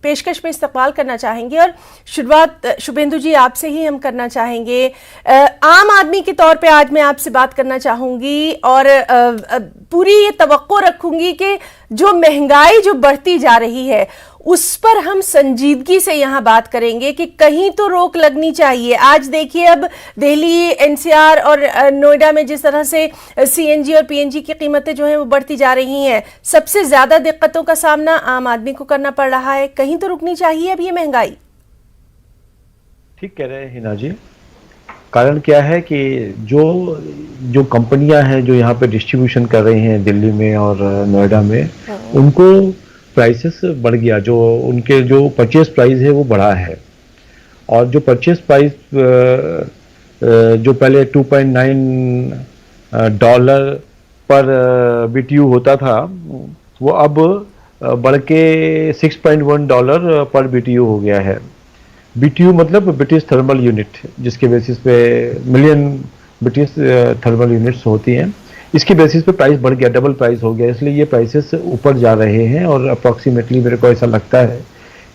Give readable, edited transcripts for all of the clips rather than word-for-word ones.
पेशकश में इस्तकबाल करना चाहेंगे और शुरुआत शुभेंदु जी आपसे ही हम करना चाहेंगे। आम आदमी के तौर पे आज मैं आपसे बात करना चाहूँगी और पूरी ये तवक्को रखूँगी कि जो महंगाई जो बढ़ती जा रही है उस पर हम संजीदगी से यहाँ बात करेंगे कि कहीं तो रोक लगनी चाहिए। आज देखिए अब दिल्ली, एनसीआर और नोएडा में जिस तरह से सीएनजी और पीएनजी की कीमतें जो हैं वो बढ़ती जा रही हैं, सबसे ज़्यादा दिक्कतों का सामना आम आदमी को करना पड़ रहा है। कहीं तो रुकनी चाहिए अब ये महंगाई। ठीक कह रहे हैं हिना जी। कारण क्या है कि जो कंपनियां हैं जो यहाँ पे डिस्ट्रीब्यूशन कर रही हैं दिल्ली में और नोएडा में, उनको प्राइसेस बढ़ गया, जो उनके जो परचेस प्राइस है वो बढ़ा है। और जो परचेस प्राइस जो पहले $2.9 पर BTU होता था, वो अब बढ़ के $6.1 पर BTU हो गया है। BTU मतलब ब्रिटिश थर्मल यूनिट, जिसके बेसिस पे मिलियन ब्रिटिश थर्मल यूनिट्स होती हैं। इसके बेसिस पे प्राइस बढ़ गया, डबल प्राइस हो गया, इसलिए ये प्राइसेस ऊपर जा रहे हैं। और अप्रॉक्सीमेटली मेरे को ऐसा लगता है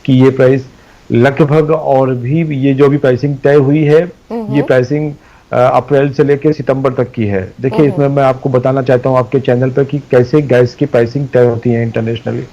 कि ये प्राइस लगभग, और भी ये जो भी प्राइसिंग तय हुई है, ये प्राइसिंग अप्रैल से लेकर सितंबर तक की है। देखिए, इसमें मैं आपको बताना चाहता हूँ आपके चैनल पर कि कैसे गैस की प्राइसिंग तय होती है इंटरनेशनल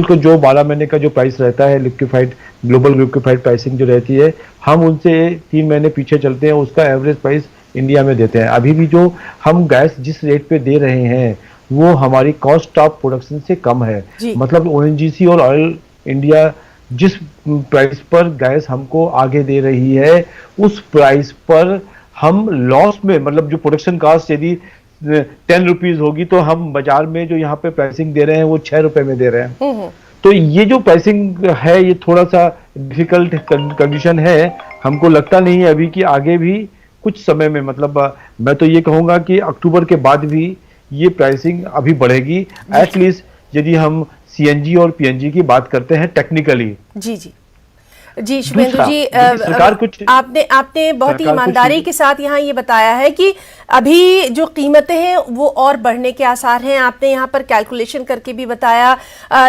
को। जो 12 महीने का जो प्राइस रहता है लिक्विफाइड, ग्लोबल लिक्विफाइड प्राइसिंग जो रहती है, हम उनसे 3 महीने पीछे चलते हैं, उसका एवरेज प्राइस इंडिया में देते हैं। अभी भी जो हम गैस जिस रेट पे दे रहे हैं वो हमारी कॉस्ट ऑफ प्रोडक्शन से कम है। मतलब ONGC और ऑयल इंडिया जिस प्राइस पर गैस हमको आगे दे रही है, उस प्राइस पर हम लॉस में, मतलब जो प्रोडक्शन कॉस्ट यदि 10 रुपीज होगी तो हम बाजार में जो यहाँ पे प्राइसिंग दे रहे हैं वो 6 रुपए में दे रहे हैं। तो ये जो प्राइसिंग है ये थोड़ा सा डिफिकल्ट कंडीशन है। हमको लगता नहीं है अभी कि आगे भी कुछ समय में, मतलब मैं तो ये कहूंगा कि अक्टूबर के बाद भी ये प्राइसिंग अभी बढ़ेगी, एटलीस्ट यदि हम CNG और PNG की बात करते हैं टेक्निकली। जी शुभेंदु जी, आपने बहुत ही ईमानदारी के साथ यहाँ ये बताया है कि अभी जो कीमतें हैं वो और बढ़ने के आसार हैं। आपने यहाँ पर कैलकुलेशन करके भी बताया,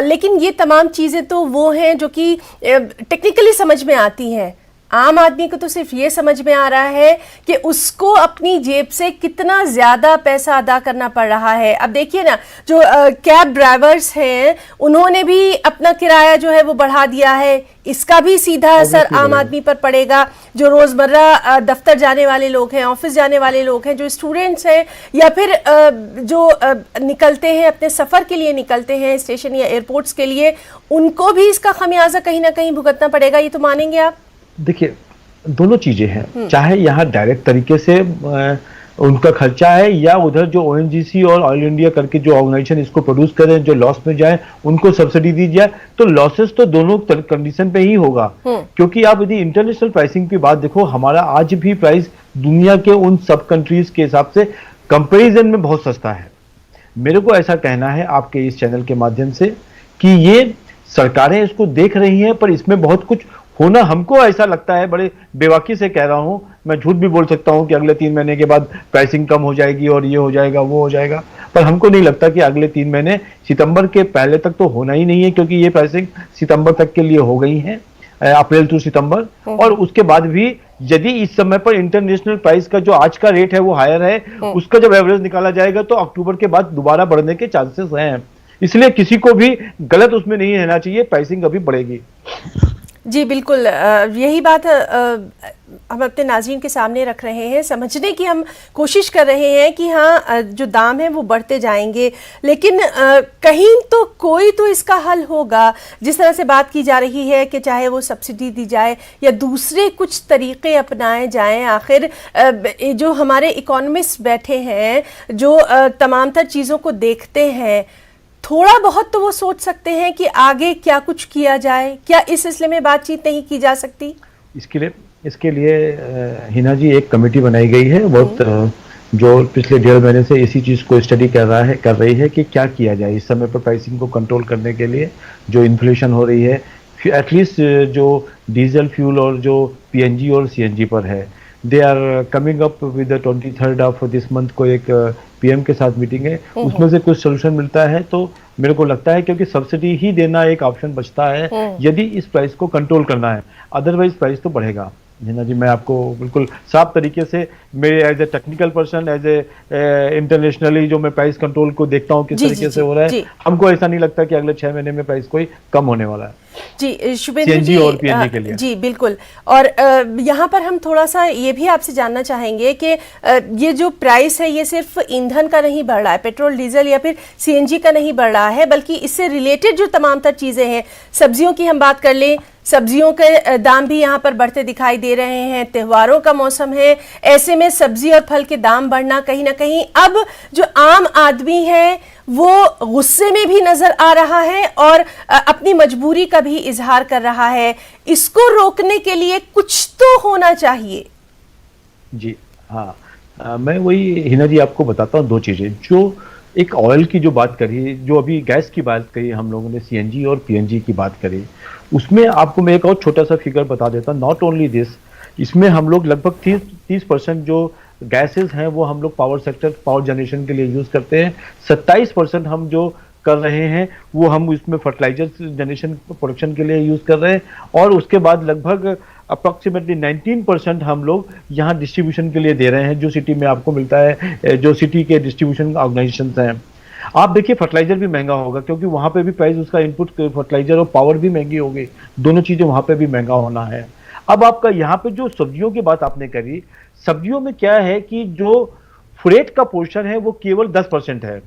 लेकिन ये तमाम चीज़ें तो वो हैं जो कि टेक्निकली समझ में आती हैं। आम आदमी को तो सिर्फ ये समझ में आ रहा है कि उसको अपनी जेब से कितना ज्यादा पैसा अदा करना पड़ रहा है। अब देखिए ना, जो कैब ड्राइवर्स हैं उन्होंने भी अपना किराया जो है वो बढ़ा दिया है, इसका भी सीधा असर आम आदमी पर पड़ेगा। जो रोजमर्रा दफ्तर जाने वाले लोग हैं, ऑफिस जाने वाले लोग हैं, जो स्टूडेंट्स हैं, या फिर जो निकलते हैं अपने सफर के लिए निकलते हैं स्टेशन या एयरपोर्ट्स के लिए, उनको भी इसका खमियाजा कहीं ना कहीं भुगतना पड़ेगा। ये तो मानेंगे आप? देखिए, दोनों चीजें हैं, चाहे यहाँ डायरेक्ट तरीके से उनका खर्चा है, या उधर जो ONGC और ऑयल इंडिया करके जो ऑर्गेनाइजेशन इसको प्रोड्यूस कर रहे हैं, जो लॉस में जाए उनको सब्सिडी दी जाए, तो लॉसेस तो दोनों कंडीशन पे ही होगा। क्योंकि आप यदि इंटरनेशनल प्राइसिंग की बात देखो, हमारा आज भी प्राइस दुनिया के उन सब कंट्रीज के हिसाब से कंपेरिजन में बहुत सस्ता है। मेरे को ऐसा कहना है आपके इस चैनल के माध्यम से कि ये सरकारें इसको देख रही हैं, पर इसमें बहुत कुछ होना, हमको ऐसा लगता है, बड़े बेवाकी से कह रहा हूं, मैं झूठ भी बोल सकता हूं कि अगले 3 महीने के बाद प्राइसिंग कम हो जाएगी और ये हो जाएगा वो हो जाएगा, पर हमको नहीं लगता कि अगले 3 महीने, सितंबर के पहले तक तो होना ही नहीं है, क्योंकि ये प्राइसिंग सितंबर तक के लिए हो गई है, अप्रैल टू सितंबर। और उसके बाद भी यदि इस समय पर इंटरनेशनल प्राइस का जो आज का रेट है वो हायर है, उसका जब एवरेज निकाला जाएगा तो अक्टूबर के बाद दोबारा बढ़ने के चांसेस हैं। इसलिए किसी को भी गलत उसमें नहीं रहना चाहिए, प्राइसिंग अभी बढ़ेगी। जी बिल्कुल, यही बात हम अपने नाज़रीन के सामने रख रहे हैं, समझने की हम कोशिश कर रहे हैं कि हाँ जो दाम है वो बढ़ते जाएंगे, लेकिन कहीं तो कोई तो इसका हल होगा। जिस तरह से बात की जा रही है कि चाहे वो सब्सिडी दी जाए या दूसरे कुछ तरीके अपनाए जाएं, आखिर जो हमारे इकोनॉमिस्ट बैठे हैं, जो तमाम तर चीज़ों को देखते हैं, थोड़ा बहुत तो वो सोच सकते हैं कि आगे क्या कुछ किया जाए। क्या इस सिलसिले में बातचीत नहीं की जा सकती? इसके लिए हिना जी एक कमेटी बनाई गई है, बहुत जो पिछले 1.5 महीने से इसी चीज को स्टडी कर रही है कि क्या किया जाए इस समय पर प्राइसिंग को कंट्रोल करने के लिए। जो इन्फ्लेशन हो रही है, एटलीस्ट जो डीजल फ्यूल और जो PNG और CNG पर है, they are coming up with 23rd of this month को एक पीएम के साथ मीटिंग है, उसमें से कुछ सोल्यूशन मिलता है तो मेरे को लगता है, क्योंकि सब्सिडी ही देना एक ऑप्शन बचता है यदि इस प्राइस को कंट्रोल करना है, अदरवाइज प्राइस तो बढ़ेगा। हिना जी, मैं आपको बिल्कुल साफ तरीके से, मेरे as a technical person, as a internationally जो मैं प्राइस कंट्रोल को देखता हूँ किस तरीके से हो रहा है, हमको ऐसा नहीं लगता कि अगले 6 महीने में प्राइस कोई कम होने वाला है। जी शुभेंदु जी, और पीएनजी के लिए। जी बिल्कुल। और यहाँ पर हम थोड़ा सा ये भी आपसे जानना चाहेंगे कि ये जो प्राइस है ये सिर्फ ईंधन का नहीं बढ़ रहा है, पेट्रोल डीजल या फिर सीएनजी का नहीं बढ़ रहा है, बल्कि इससे रिलेटेड जो तमाम तर चीज़ें हैं, सब्जियों की हम बात कर लें, सब्जियों के दाम भी यहाँ पर बढ़ते दिखाई दे रहे हैं। त्योहारों का मौसम है, ऐसे में सब्जी और फल के दाम बढ़ना कहीं ना कहीं अब जो आम आदमी है वो गुस्से में भी नजर आ रहा है और अपनी मजबूरी का भी इजहार कर रहा है। इसको रोकने के लिए कुछ तो होना चाहिए। जी हाँ, मैं वही हिना जी आपको बताता हूँ 2 चीजें। जो एक ऑयल की जो बात करी, जो अभी गैस की बात करी हम लोगों ने, सीएनजी और पीएनजी की बात करी, उसमें आपको मैं एक और छोटा सा फिगर बता देता हूँ। नॉट ओनली दिस, इसमें हम लोग लगभग 30% जो गैसेस हैं वो हम लोग पावर सेक्टर, पावर जनरेशन के लिए यूज करते हैं। 27% हम जो कर रहे हैं वो हम इसमें फर्टिलाइजर जनरेशन प्रोडक्शन के लिए यूज कर रहे हैं, और उसके बाद लगभग अप्रॉक्सीमेटली 19% हम लोग यहाँ डिस्ट्रीब्यूशन के लिए दे रहे हैं, जो सिटी में आपको मिलता है, जो सिटी के डिस्ट्रीब्यूशन ऑर्गेनाइजेशन हैं। आप देखिए फर्टिलाइजर भी महंगा होगा, क्योंकि वहां पे भी प्राइस, उसका इनपुट फर्टिलाइजर और पावर भी महंगी होगी, दोनों चीजें वहां पे भी महंगा होना है। अब आपका यहाँ पे जो सब्जियों की बात आपने करी, सब्जियों में क्या है कि जो फ्रेट का पोर्शन है वो केवल 10% है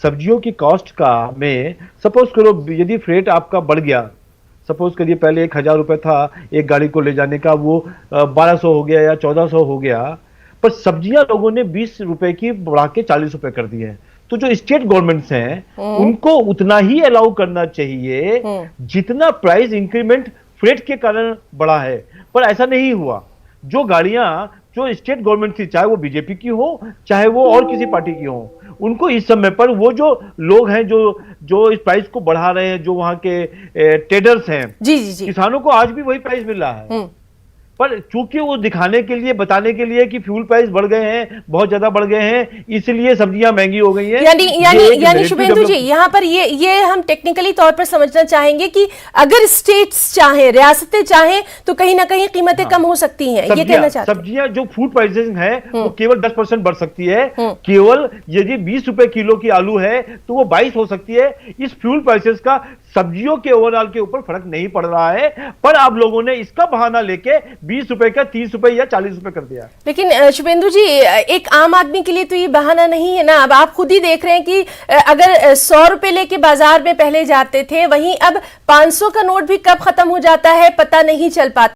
सब्जियों की कॉस्ट का में। सपोज करो यदि फ्रेट आपका बढ़ गया, सपोज करिए पहले 1000 रुपए था एक गाड़ी को ले जाने का, वो 1200 हो गया या 1400 हो गया, पर सब्जियां लोगों ने 20 रुपए की बढ़ा के 40 रुपए कर दी है। तो जो स्टेट गवर्नमेंट्स हैं उनको उतना ही अलाउ करना चाहिए जितना प्राइस इंक्रीमेंट फ्रेट के कारण बढ़ा है, पर ऐसा नहीं हुआ। जो गाड़ियां जो स्टेट गवर्नमेंट थी, चाहे वो बीजेपी की हो चाहे वो और किसी पार्टी की हो, उनको इस समय पर वो जो लोग हैं जो इस प्राइस को बढ़ा रहे हैं, जो वहां के ट्रेडर्स हैं, जी किसानों को आज भी वही प्राइस मिल रहा है। पर चूंकि वो दिखाने के लिए, बताने के लिए कि फ्यूल प्राइस बढ़ गए हैं, बहुत ज्यादा बढ़ गए हैं, इसलिए सब्जियां महंगी हो गई हैं। यानी शुभेंदु जी, यहाँ पर ये हम टेक्निकली तौर पर समझना चाहेंगे कि अगर स्टेट्स चाहें, रियासतें चाहें, तो कहीं ना कहीं कीमतें कम हो सकती हैं, ये कहना चाहते हैं। सब्जियां जो फूड प्राइसेस है वो केवल 10% बढ़ सकती है। केवल यदि 20 रुपए किलो की आलू है तो वो 22 हो सकती है। इस फ्यूल प्राइसेस का सब्जियों के ओवरऑल के ऊपर फर्क नहीं पड़ रहा है, पर आप लोगों ने इसका बहाना लेके 20 रुपए का 30 रुपए या 40 रुपए कर दिया। लेकिन शुभेंदु जी, एक आम आदमी के लिए तो ये बहाना नहीं है ना। अब आप खुद ही देख रहे हैं कि अगर 100 रुपए लेके बाजार में पहले जाते थे, वहीं अब 500 का नोट भी कब खत्म हो जाता है पता नहीं चल पाता।